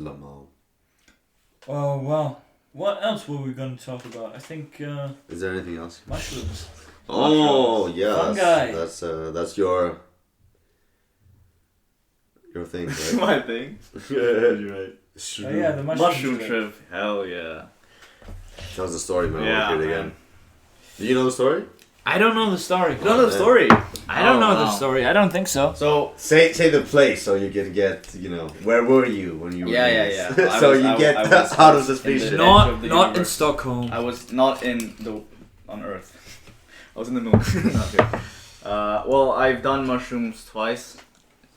Lamau. Oh well. What else were we going to talk about? I think Is there anything else? mushrooms. Oh yeah, Fungi. that's your thing, right? My thing. Yeah, You're right. Oh yeah, the Mushroom trip. Hell yeah. Tell us the story, man. I Yeah, want to hear it man. again. Do you know the story? I don't know the story. You don't know the story? I don't Oh, know the wow. story. I don't think so. So Say the place so you can get, where were you when you were Yeah, doing yeah, this? yeah. So I was- you I- get I was out of in the- suspicion. edge Not of the not in universe. Stockholm. I was not on Earth. I was in the moon. Okay. Well, I've done mushrooms twice,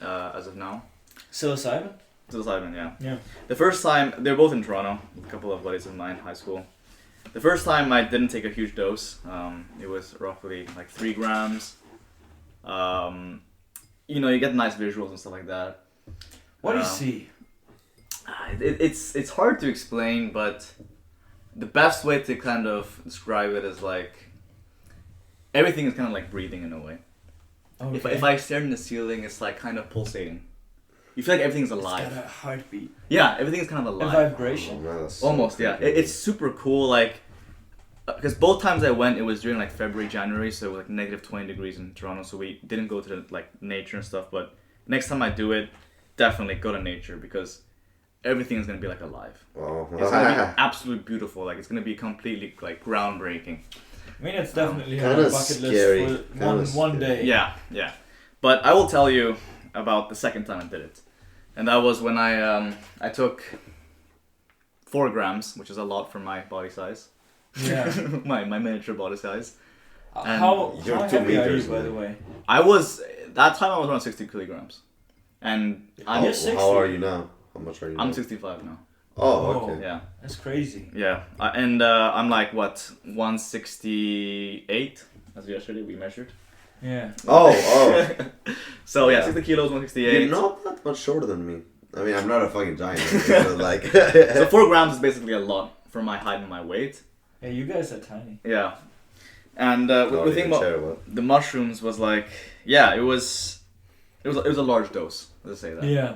as of now. Psilocybin. Psilocybin, yeah. Yeah. The first time, they were both in Toronto, a couple of buddies of mine, high school. The first time I didn't take a huge dose. It was roughly like 3 grams. You get nice visuals and stuff like that. What do you see? It's hard to explain, but the best way to kind of describe it is like everything is kind of like breathing in a way. Okay. If I stare in the ceiling, it's like kind of pulsating. You feel like everything's It's alive. got a heartbeat. Yeah, everything's kind of A alive. vibration. Oh, man, that's so Almost, yeah. creepy. It's super cool, like, because both times I went, it was during like February, January, so it was like negative 20 degrees in Toronto, so we didn't go to the, like nature and stuff. But next time I do it, definitely go to nature because everything is gonna be like alive. Oh, It's gonna be absolutely beautiful. Like it's gonna be completely like groundbreaking. I mean, it's definitely on Kinda my bucket scary. list for Kinda one scary. day. Yeah, yeah. But I will tell you about the second time I did it, and that was when I took 4 grams, which is a lot for my body size. Yeah. my miniature body size. And How you're how 2 heavy are you, meters, by man. the way? That time I was around 60 kilograms. And How, You're 60. how are you now? How much are you now? I'm 65 now. Oh, okay. Yeah. That's crazy. Yeah. I'm like, what, 168? As yesterday we measured. Yeah. Oh. So yeah, Yeah. 60 kilos, 168. You're not that much shorter than me. I mean, I'm not a fucking giant, but like... So 4 grams is basically a lot for my height and my weight. Yeah, you guys are tiny. Yeah. And Not the thing even about share what? the mushrooms was like, yeah, it was a large dose, let's say that. Yeah.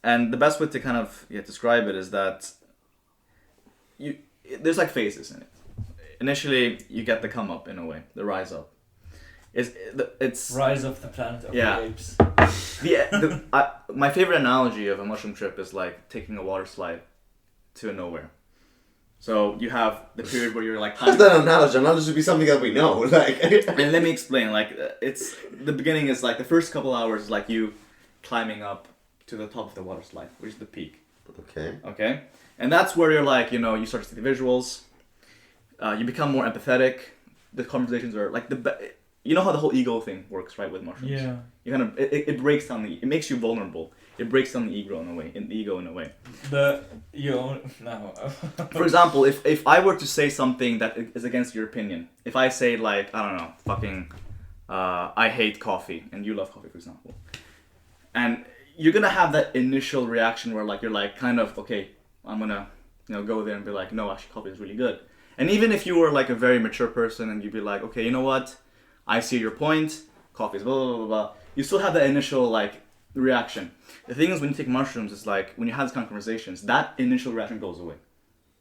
And the best way to kind of describe it is that there's like phases in it. Initially, you get the come up in a way, the rise up. It's Rise of the Planet of Yeah. the Apes. my favorite analogy of a mushroom trip is like taking a water slide to nowhere. So you have the period where you're like How's that analogy? Analogy should be something that we know. Like, and let me explain. Like, it's the beginning is like the first couple hours is like you climbing up to the top of the water slide, which is the peak. okay. Okay, and that's where you're like, you start to see the visuals. You become more empathetic. The conversations are like you know how the whole ego thing works, right, with mushrooms. Yeah. You kind of it breaks down it makes you vulnerable. It breaks down the ego in a way. No. For example, if I were to say something that is against your opinion, if I say like, I don't know, fucking, I hate coffee, and you love coffee, for example, and you're gonna have that initial reaction where like you're like kind of okay, I'm gonna go there and be like, no, actually coffee is really good. And even if you were like a very mature person and you'd be like, okay, you know what, I see your point, coffee is blah blah blah blah. You still have that initial like reaction. The thing is, when you take mushrooms, it's like when you have these kind of conversations, that initial reaction goes away.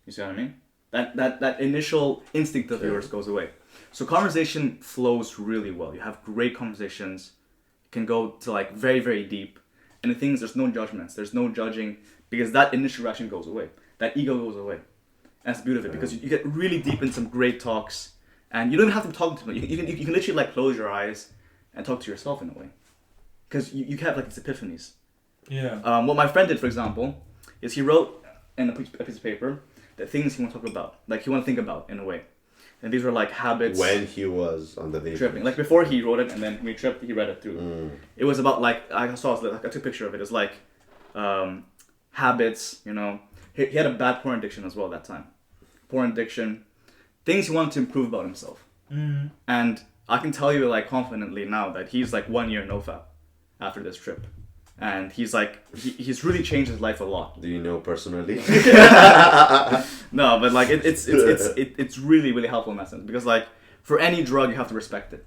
You see what I mean? That initial instinct of yours goes away. So conversation flows really well. You have great conversations. You can go to like very, very deep. And the thing is, there's no judgments. There's no judging because that initial reaction goes away. That ego goes away. That's the beauty of it because you get really deep in some great talks. And you don't even have to talk to them. You can literally like close your eyes and talk to yourself in a way. Because you have like these epiphanies. Yeah. What my friend did, for example, is he wrote in a piece of paper the things he want to talk about, like he want to think about in a way. And these were like habits. When he was on the vacation. Tripping. Like before he wrote it and then when he tripped, he read it through. It was about like, I took a picture of it. It's like habits, He had a bad porn addiction as well at that time. Porn addiction. Things he wanted to improve about himself. Mm-hmm. And I can tell you like confidently now that he's like 1 year no-fap after this trip. And he's like, he's really changed his life a lot. Do you know personally? No, but like it's really, really helpful in that sense. Because like for any drug you have to respect it.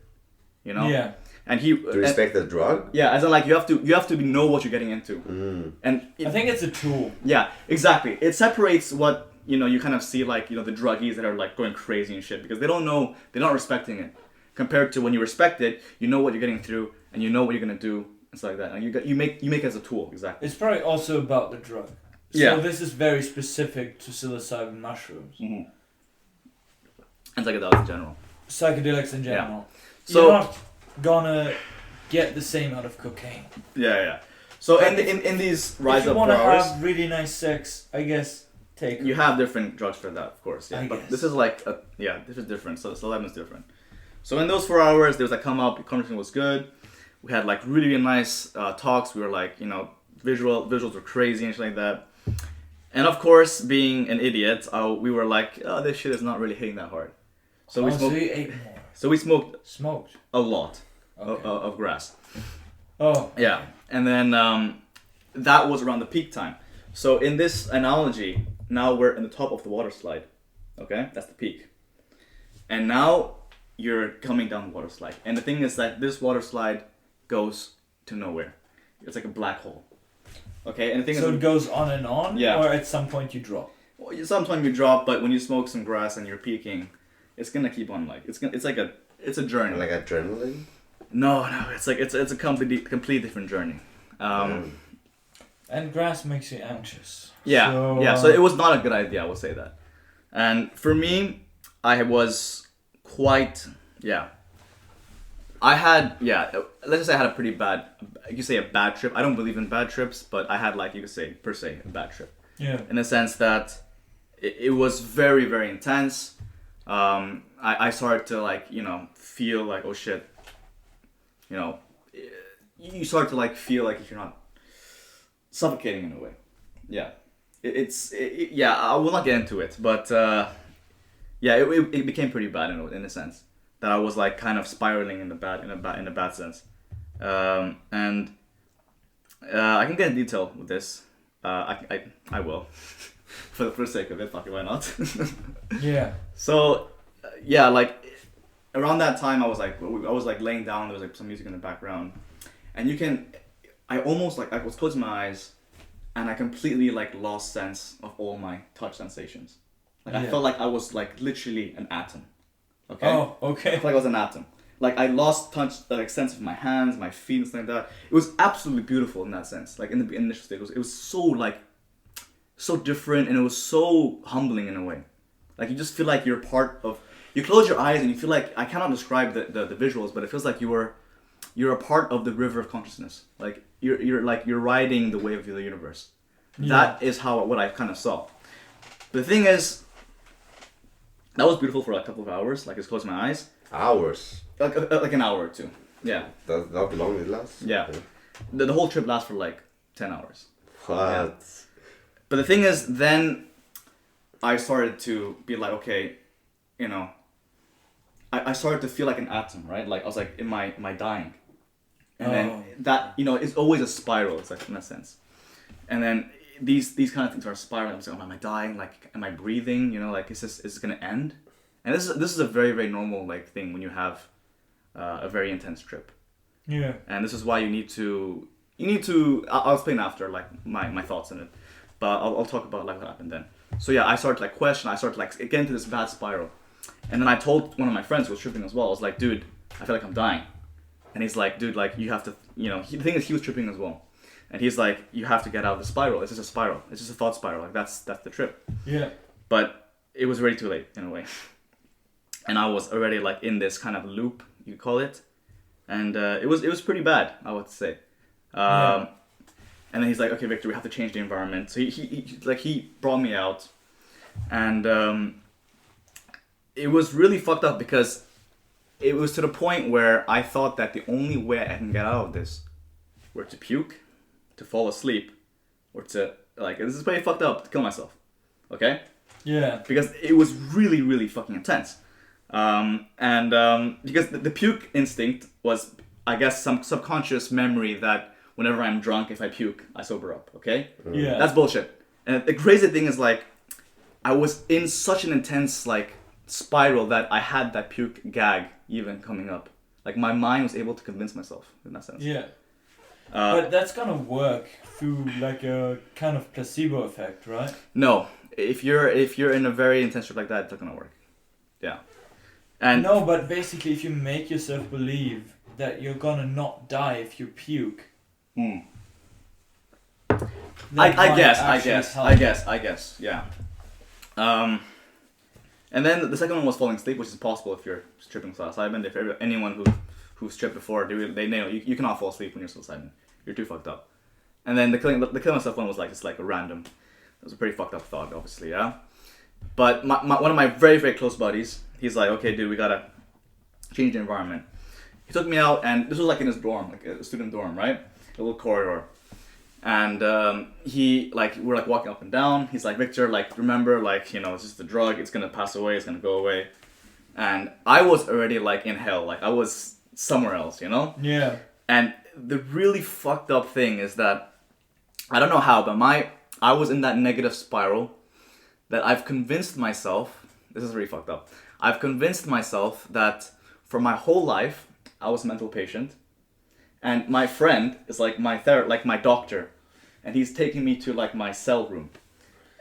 Yeah. And he To respect the drug? yeah, as in like you have to know what you're getting into. And I think it's a tool. yeah, exactly. It separates what you kind of see like the druggies that are like going crazy and shit because they don't know, they're not respecting it. Compared to when you respect it, you know what you're getting through and you know what you're gonna do and stuff like that. And you make it as a tool, exactly. It's probably also about the drug. Yeah. So this is very specific to psilocybin mushrooms. Mm-hmm. And psychedelics in general. Psychedelics in general. Yeah. So you're not gonna get the same out of cocaine. yeah. So in these rise if you up want to hours, have really nice sex, I guess take. you have different drugs for that, of course. Yeah, I but guess. this is like this is different. So psilocybin is different. So in those 4 hours, there was like come up, conversation was good. We had like really nice talks. We were like visuals were crazy and shit like that. And of course, being an idiot, we were like, oh, this shit is not really hitting that hard. So we smoked. So you ate more. So we smoked Smoked. a lot Okay. of grass. Oh. Yeah, and then that was around the peak time. So in this analogy, now we're in the top of the water slide. Okay, that's the peak. And now you're coming down the water slide. And the thing is that this water slide goes to nowhere. It's like a black hole. Okay, and the thing So is, it goes on and on, Yeah. or at some point you drop. well, sometimes you drop, but when you smoke some grass and you're peaking, it's gonna keep on like it's a journey. Like adrenaline? No, it's a complete different journey. And grass makes you anxious. Yeah, So, So it was not a good idea, I would say that. And for me, I was quite, I had, let's just say I had a pretty bad, you could say a bad trip. I don't believe in bad trips, but I had like, you could say, per se, a bad trip. Yeah. In the sense that it was very, very intense. I started to like, feel like, oh shit, you start to like feel like if you're not suffocating in a way. Yeah. I will not get into it, but it became pretty bad in a sense that I was like kind of spiraling in a bad sense, and I can get in detail with this. I will, for the sake of it. Fuck it, why not? Yeah. So like around that time, I was like laying down. There was like some music in the background, and I was closing my eyes. And I completely like lost sense of all my touch sensations. Like I felt like I was like literally an atom. Okay. Oh, okay. I felt like I was an atom. Like I lost sense of my hands, my feet, and stuff like that. It was absolutely beautiful in that sense. Like in the initial state, it was so different, and it was so humbling in a way. Like you just feel like you're part of. You close your eyes and you feel like I cannot describe the visuals, but it feels like you're a part of the river of consciousness. Like you're riding the wave of the universe. Yeah. That is what I kind of saw. The thing is, that was beautiful for like a couple of hours. Like, I just closed my eyes. Hours? Like an hour or two. Yeah. That long it lasts? Yeah. The whole trip lasts for like 10 hours. What? Yeah. But the thing is, then I started to be like, okay, I started to feel like an atom, right? Like I was like, am I dying? And then that, it's always a spiral. It's like in that sense. And then these kind of things are spiraling. I'm saying, am I dying? Like, am I breathing? Like, is this gonna end? And this is a very, very normal like thing when you have a very intense trip. Yeah. And this is why you need to. I'll explain after like my thoughts on it, but I'll talk about like what happened then. So yeah, I started to like question. I started to like get into this bad spiral, and then I told one of my friends who was tripping as well. I was like, dude, I feel like I'm dying, and he's like, dude, like you have to, the thing is he was tripping as well, and he's like, you have to get out of the spiral. It's just a spiral. It's just a thought spiral. Like that's the trip. Yeah. But it was already too late in a way, and I was already like in this kind of loop, you call it, and it was pretty bad, I would say. And then he's like, okay, Victor, we have to change the environment. So he brought me out, and it was really fucked up because it was to the point where I thought that the only way I can get out of this were to puke, to fall asleep, or to like this is pretty fucked up, to kill myself. Okay? Yeah. Because it was really, really fucking intense. Because the puke instinct was, I guess, some subconscious memory that whenever I'm drunk, if I puke, I sober up, okay? Yeah. That's bullshit. And the crazy thing is, like, I was in such an intense, like, spiral that I had that puke gag even coming up. Like my mind was able to convince myself in that sense. Yeah. But that's gonna work through like a kind of placebo effect, right? No, if you're in a very intense trip like that, it's not gonna work. Yeah. And no, but basically, if you make yourself believe that you're gonna not die if you puke. I guess, yeah. And then the second one was falling asleep, which is impossible if you're tripping psilocybin. If anyone who's tripped before, they know you cannot fall asleep when you're psilocybin. You're too fucked up. And then the killing myself one was like just like a random. It was a pretty fucked up thought, obviously, yeah. But one of my very, very close buddies, he's like, okay, dude, we gotta change the environment. He took me out, and this was like in his dorm, like a student dorm, right? A little corridor. And we're like walking up and down. He's like, Victor, like, remember, like, you know, it's just a drug. It's gonna pass away. It's gonna go away. And I was already like in hell. Like I was somewhere else, you know? Yeah. And the really fucked up thing is that I don't know how, but I was in that negative spiral that I've convinced myself. This is really fucked up. I've convinced myself that for my whole life I was a mental patient, and my friend is like my doctor. And he's taking me to like my cell room,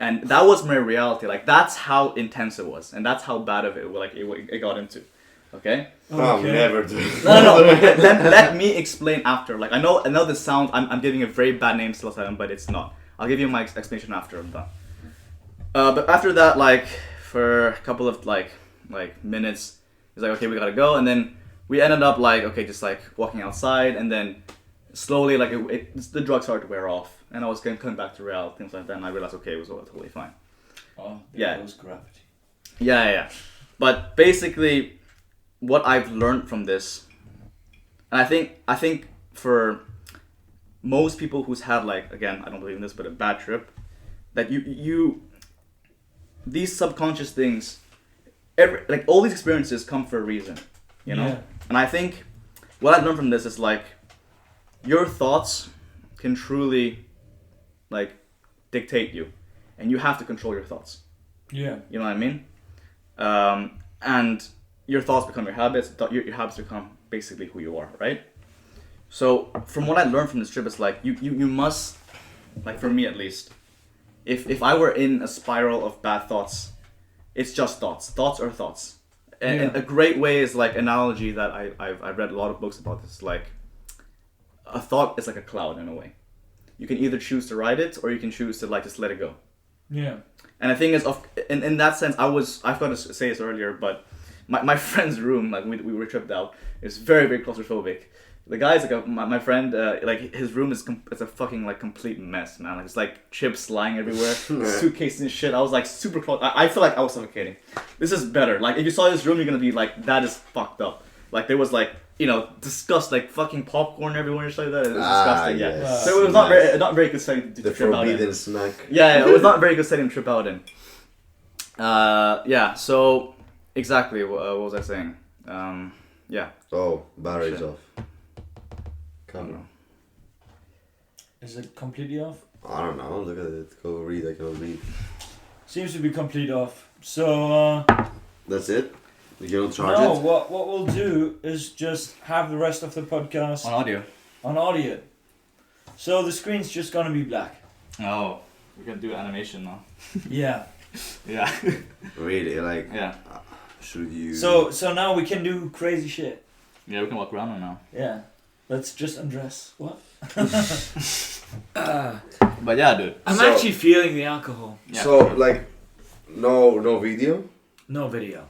and that was my reality. Like that's how intense it was, and that's how bad of it got into. Okay. Oh, never do. No. Let me explain after. Like I know this sounds. I'm giving a very bad name to psilocybin, but it's not. I'll give you my explanation after I'm done. But after that, like for a couple of like minutes, he's like, okay, we gotta go, and then we ended up like just like walking outside, and then slowly like the drugs started to wear off. And I was coming back to reality, things like that, and I realized, okay, it was all totally fine. Oh, yeah. It was gravity. Yeah. But basically, what I've learned from this, and I think for most people who's had like, again, I don't believe in this, but a bad trip, that you these subconscious things, all these experiences come for a reason, you know? Yeah. And I think what I've learned from this is like, your thoughts can truly like dictate you, and you have to control your thoughts. Yeah. You know what I mean? And your thoughts become your habits. Your habits become basically who you are, right? So from what I learned from this trip, it's like you must, like for me at least, if I were in a spiral of bad thoughts, it's just thoughts. Thoughts are thoughts. And a great way is like analogy that I've read a lot of books about this. Like a thought is like a cloud in a way. You can either choose to ride it, or you can choose to like just let it go. Yeah. And the thing is, in that sense, I forgot to say this earlier, but my friend's room, like we were tripped out, is very, very claustrophobic. The guy's like my friend, like his room is it's a fucking like complete mess, man. Like it's like chips lying everywhere, suitcases and shit. I was like super close. I feel like I was suffocating. This is better. Like if you saw this room, you're gonna be like, that is fucked up. Like there was like, you know, like fucking popcorn everywhere and stuff like that. It was disgusting. Yeah. Yes. So it was not very good setting to trip out in. The forbidden snack. Yeah, it was not very good setting to trip out in. Yeah. So exactly, what was I saying? Yeah. Oh, batteries off. Camera. Is it completely off? I don't know. Look at it. Go read. I can read. Seems to be completely off. So. That's it. You don't charge it. No. What we'll do is just have the rest of the podcast on audio. So the screen's just gonna be black. Oh, we're gonna do animation now. Yeah. Yeah. Really? Like. Yeah. Should you? So now we can do crazy shit. Yeah, we can walk around now. Yeah. Let's just undress. What? But yeah, dude. I'm actually feeling the alcohol. Yeah. So like, no video. No video.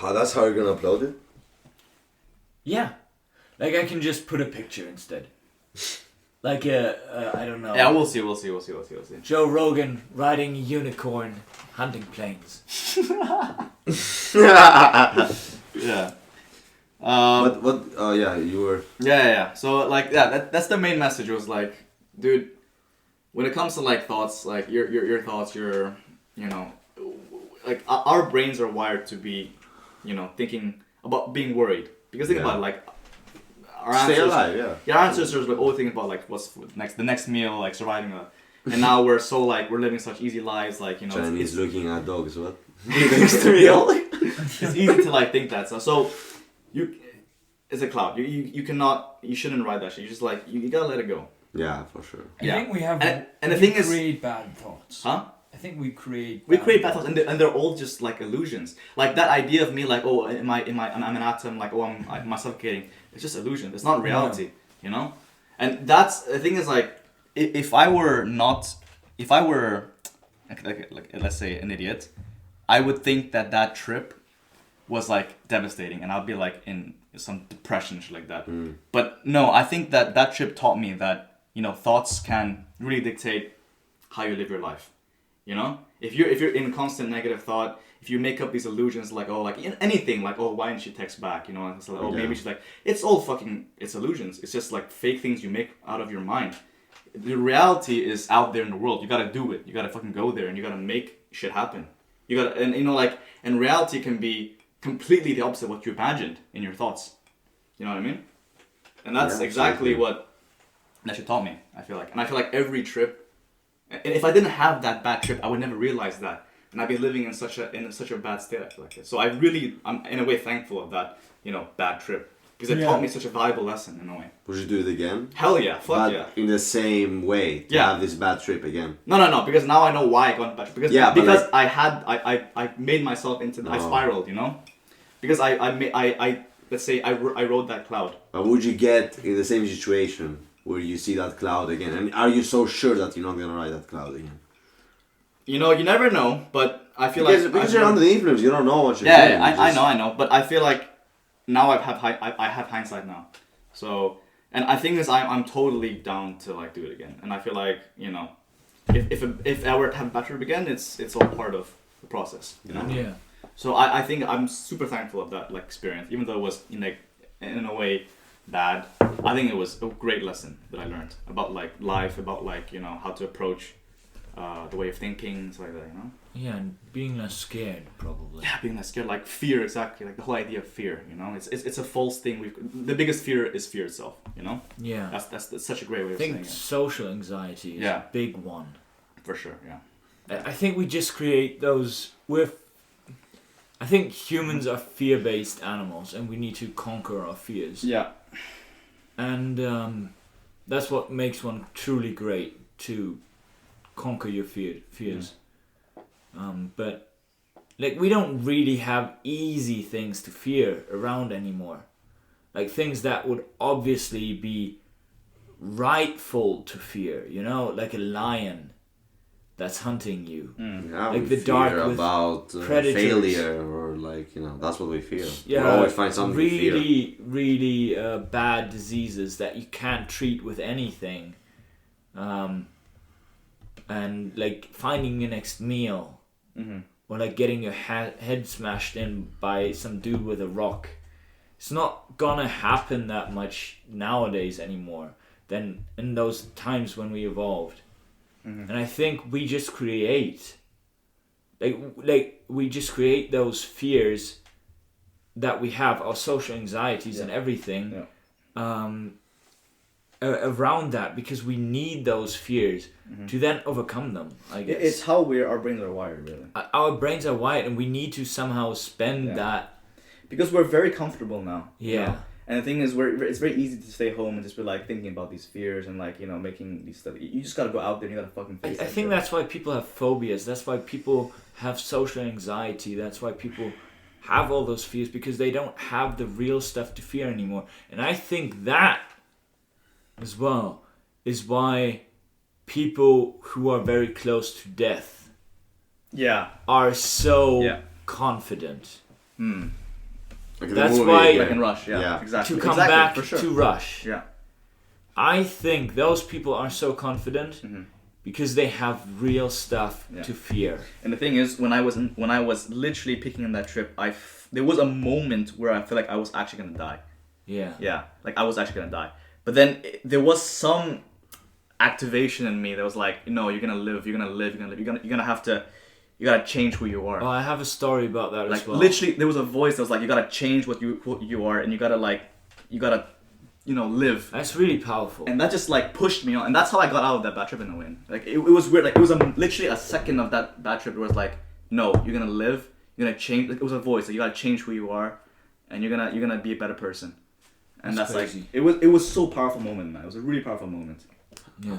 That's how you're gonna upload it? Yeah. Like I can just put a picture instead. Like I don't know. Yeah, we'll see. Joe Rogan riding a unicorn, hunting planes. Yeah. What? Oh yeah, you were. Yeah. So like, yeah, that's the main message. Was like, dude, when it comes to like thoughts, like your thoughts, you know, like our brains are wired to be, you know, thinking about being worried. Because think about it, like our stay ancestors, alive, yeah. Our ancestors were always thinking about like what's the next meal, like surviving and now we're so like we're living such easy lives, like, you know. Chinese looking at dogs, what? Next meal. It's easy to like think that. So it's a cloud. You shouldn't ride that shit. You just like you gotta let it go. Yeah, for sure. I think we have. And the thing is, create bad thoughts. Huh? I think we create. We create bad thoughts, and they're all just like illusions. Like that idea of me, like, oh, I'm an atom, like, oh, I'm suffocating. It's just illusion. It's not reality, you know. And that's the thing is like, if I were like let's say an idiot, I would think that trip was like devastating, and I'd be like in some depression, shit like that. But no, I think that trip taught me that, you know, thoughts can really dictate how you live your life. You know, if you're in constant negative thought, if you make up these illusions like, oh, like anything, like, oh, why didn't she text back? You know, it's like, oh, maybe she's like, it's illusions. It's just like fake things you make out of your mind. The reality is out there in the world. You gotta do it. You gotta fucking go there, and you gotta make shit happen. You gotta, and you know, like, and reality can be completely the opposite of what you imagined in your thoughts. You know what I mean? And that's exactly what that shit taught me, I feel like. And I feel like every trip, and if I didn't have that bad trip, I would never realize that. And I'd be living in such a bad state, I feel like. So I'm in a way thankful of that, you know, bad trip. Because it taught me such a valuable lesson in a way. Would you do it again? Hell yeah, fuck yeah. In the same way, to have this bad trip again? No, because now I know why I got a bad trip. Because I made myself into, I spiraled, you know? Because let's say I rode that cloud. But would you get in the same situation where you see that cloud again? And are you so sure that you're not going to ride that cloud again? You know, you never know, but I feel because you're under the influence, you don't know what you're doing. Yeah, I know, but I feel like now I have hindsight now. So, and I think I'm totally down to like do it again. And I feel like, you know, if I were to have a bad trip again, it's all part of the process, you know? Yeah. So I think I'm super thankful of that like experience, even though it was in a way bad. I think it was a great lesson that I learned about like life, about like, you know, how to approach the way of thinking, stuff like that, you know. Yeah, and being less scared, probably. Yeah, being less scared, like fear, exactly, like the whole idea of fear, you know. It's a false thing. The biggest fear is fear itself, you know. Yeah. That's such a great way of saying it. I think social anxiety is a big one. For sure, yeah. I think we just create those I think humans are fear-based animals, and we need to conquer our fears. Yeah. And that's what makes one truly great, to conquer your fears. But like, we don't really have easy things to fear around anymore. Like things that would obviously be rightful to fear, you know, like a lion that's hunting you. Yeah, like we the dark fear with about failure, or like, you know, that's what we fear. Yeah, we always find something to fear. Really bad diseases that you can't treat with anything. And like finding your next meal, or like getting your head smashed in by some dude with a rock. It's not gonna happen that much nowadays anymore than in those times when we evolved. And I think we just create, like we just create those fears that we have, our social anxieties and everything, around that, because we need those fears to then overcome them, I guess. It's how our brains are wired, really. Our brains are wired, and we need to somehow spend that. Because we're very comfortable now. Yeah. You know? And the thing is, it's very easy to stay home and just be like thinking about these fears and like, you know, making these stuff. You just gotta go out there and you gotta fucking face it. I think that's why people have phobias. That's why people have social anxiety. That's why people have all those fears, because they don't have the real stuff to fear anymore. And I think that as well is why people who are very close to death are so confident. Like that's why like in Rush, exactly. To come back for sure. to Rush. Yeah. I think those people are so confident because they have real stuff to fear. And the thing is, when I was literally picking on that trip, there was a moment where I feel like I was actually gonna die. Yeah. Yeah, like I was actually gonna die. But then there was some activation in me that was like, no, you're gonna live. You're gonna have to. You gotta change who you are. Oh, I have a story about that like, as well. Literally, there was a voice that was like, you gotta change what you are, and you gotta live. That's really powerful. And that just like pushed me on, and that's how I got out of that bad trip in a way. Like it was weird. Like it was literally a second of that bad trip where it was like, no, you're gonna live. You're gonna change. Like, it was a voice. Like, you gotta change who you are, and you're gonna be a better person. And that's crazy. like it was so powerful moment, man. It was a really powerful moment. Yeah.